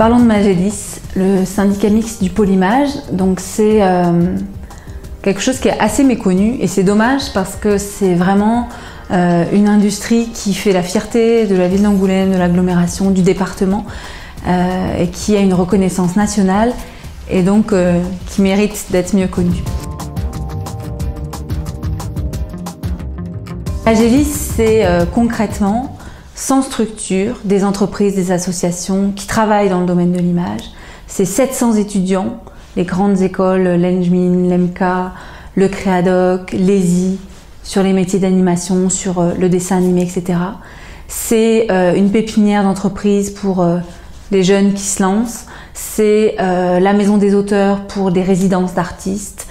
Parlons de Magélis, le syndicat mixte du pôle image. Donc c'est quelque chose qui est assez méconnu et c'est dommage parce que c'est vraiment une industrie qui fait la fierté de la ville d'Angoulême, de l'agglomération, du département et qui a une reconnaissance nationale et donc qui mérite d'être mieux connue. Magélis, c'est concrètement, sans structure, des entreprises, des associations qui travaillent dans le domaine de l'image. C'est 700 étudiants, les grandes écoles, l'ENJMIN, l'EMCA, le Créadoc, l'ESI, sur les métiers d'animation, sur le dessin animé, etc. C'est une pépinière d'entreprises pour les jeunes qui se lancent. C'est la maison des auteurs pour des résidences d'artistes.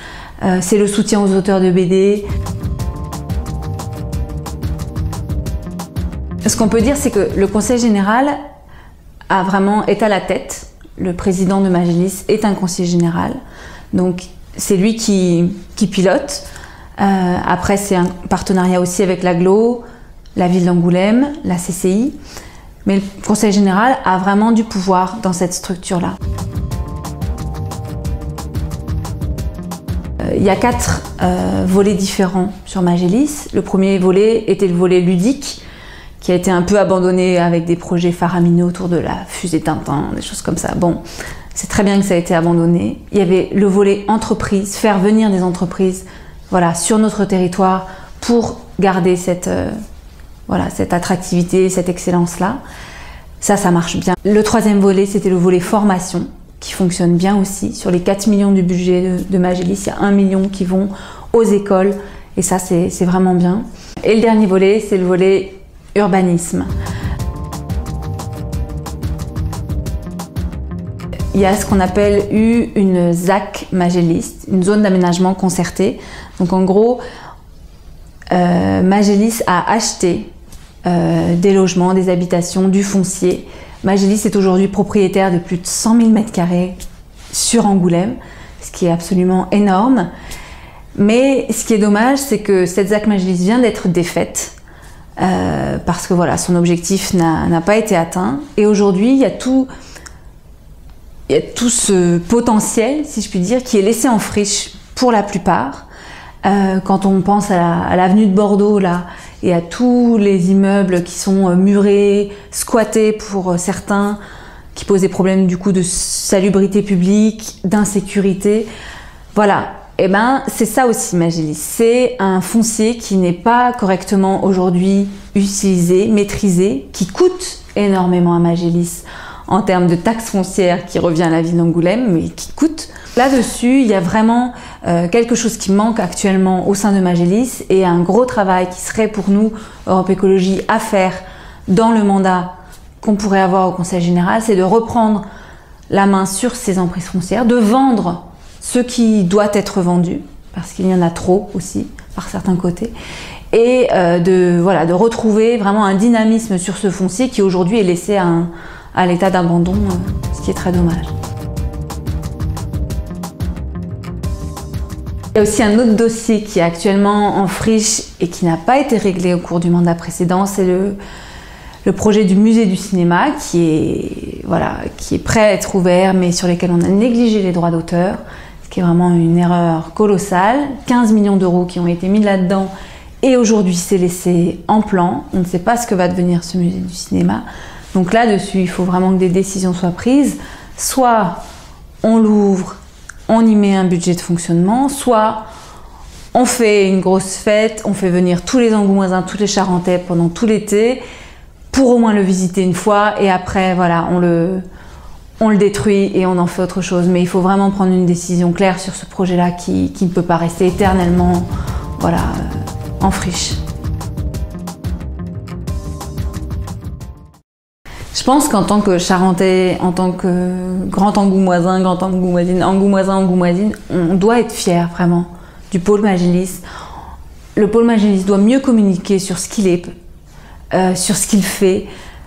C'est le soutien aux auteurs de BD. Ce qu'on peut dire, c'est que le conseil général est à la tête. Le président de Magélis est un conseiller général. Donc c'est lui qui pilote. Après, c'est un partenariat aussi avec l'agglo, la ville d'Angoulême, la CCI. Mais le conseil général a vraiment du pouvoir dans cette structure-là. Il y a 4 volets différents sur Magélis. Le premier volet était le volet ludique, qui a été un peu abandonné avec des projets faramineux autour de la fusée Tintin, des choses comme ça. Bon, c'est très bien que ça a été abandonné. Il y avait le volet entreprise, faire venir des entreprises sur notre territoire pour garder cette attractivité, cette excellence-là. Ça marche bien. Le troisième volet, c'était le volet formation, qui fonctionne bien aussi. Sur les 4 millions du budget de Magélis, il y a 1 million qui vont aux écoles, et ça, c'est vraiment bien. Et le dernier volet, c'est le volet urbanisme. Il y a ce qu'on appelle une ZAC Magélis, une zone d'aménagement concerté. Donc en gros, Magélis a acheté des logements, des habitations, du foncier. Magélis est aujourd'hui propriétaire de plus de 100 000 m² sur Angoulême, ce qui est absolument énorme. Mais ce qui est dommage, c'est que cette ZAC Magélis vient d'être défaite. Parce que son objectif n'a pas été atteint. Et aujourd'hui, il y a tout ce potentiel, si je puis dire, qui est laissé en friche pour la plupart. Quand on pense à l'avenue de Bordeaux, là, et à tous les immeubles qui sont murés, squattés pour certains, qui posent des problèmes du coup de salubrité publique, d'insécurité. Voilà. Eh ben, c'est ça aussi Magélis, c'est un foncier qui n'est pas correctement aujourd'hui utilisé, maîtrisé, qui coûte énormément à Magélis en termes de taxes foncières qui revient à la ville d'Angoulême, mais qui coûte. Là-dessus, il y a vraiment quelque chose qui manque actuellement au sein de Magélis et un gros travail qui serait pour nous, Europe Écologie, à faire dans le mandat qu'on pourrait avoir au Conseil général, c'est de reprendre la main sur ces emprises foncières, de vendre ce qui doit être vendu, parce qu'il y en a trop aussi, par certains côtés, et de retrouver vraiment un dynamisme sur ce foncier qui aujourd'hui est laissé à l'état d'abandon, ce qui est très dommage. Il y a aussi un autre dossier qui est actuellement en friche et qui n'a pas été réglé au cours du mandat précédent, c'est le projet du musée du cinéma qui est prêt à être ouvert, mais sur lequel on a négligé les droits d'auteur. Qui est vraiment une erreur colossale, 15 millions d'euros qui ont été mis là-dedans et aujourd'hui c'est laissé en plan. On ne sait pas ce que va devenir ce musée du cinéma. Donc là-dessus, il faut vraiment que des décisions soient prises. Soit on l'ouvre, on y met un budget de fonctionnement, soit on fait une grosse fête, on fait venir tous les Angoumoisins, tous les Charentais pendant tout l'été pour au moins le visiter une fois et après, on le détruit et on en fait autre chose. Mais il faut vraiment prendre une décision claire sur ce projet-là qui ne peut pas rester éternellement en friche. Je pense qu'en tant que Charentais, en tant que grand Angoumoisin, grande Angoumoisine, Angoumoisine, on doit être fier vraiment du pôle Magélis. Le pôle Magélis doit mieux communiquer sur ce qu'il est, sur ce qu'il fait,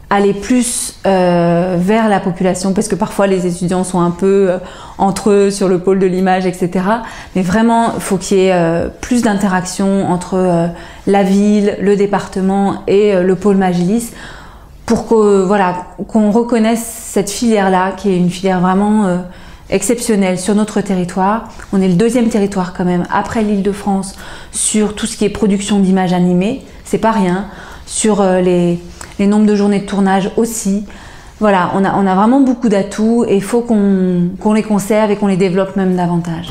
aller plus vers la population, parce que parfois les étudiants sont un peu entre eux sur le pôle de l'image, etc. Mais vraiment, il faut qu'il y ait plus d'interaction entre la ville, le département et le pôle Magélis pour que, voilà, qu'on reconnaisse cette filière-là, qui est une filière vraiment exceptionnelle sur notre territoire. On est le deuxième territoire quand même, après l'Île-de-France, sur tout ce qui est production d'images animées. C'est pas rien. Sur les nombres de journées de tournage aussi. Voilà, on a vraiment beaucoup d'atouts et il faut qu'on les conserve et qu'on les développe même davantage.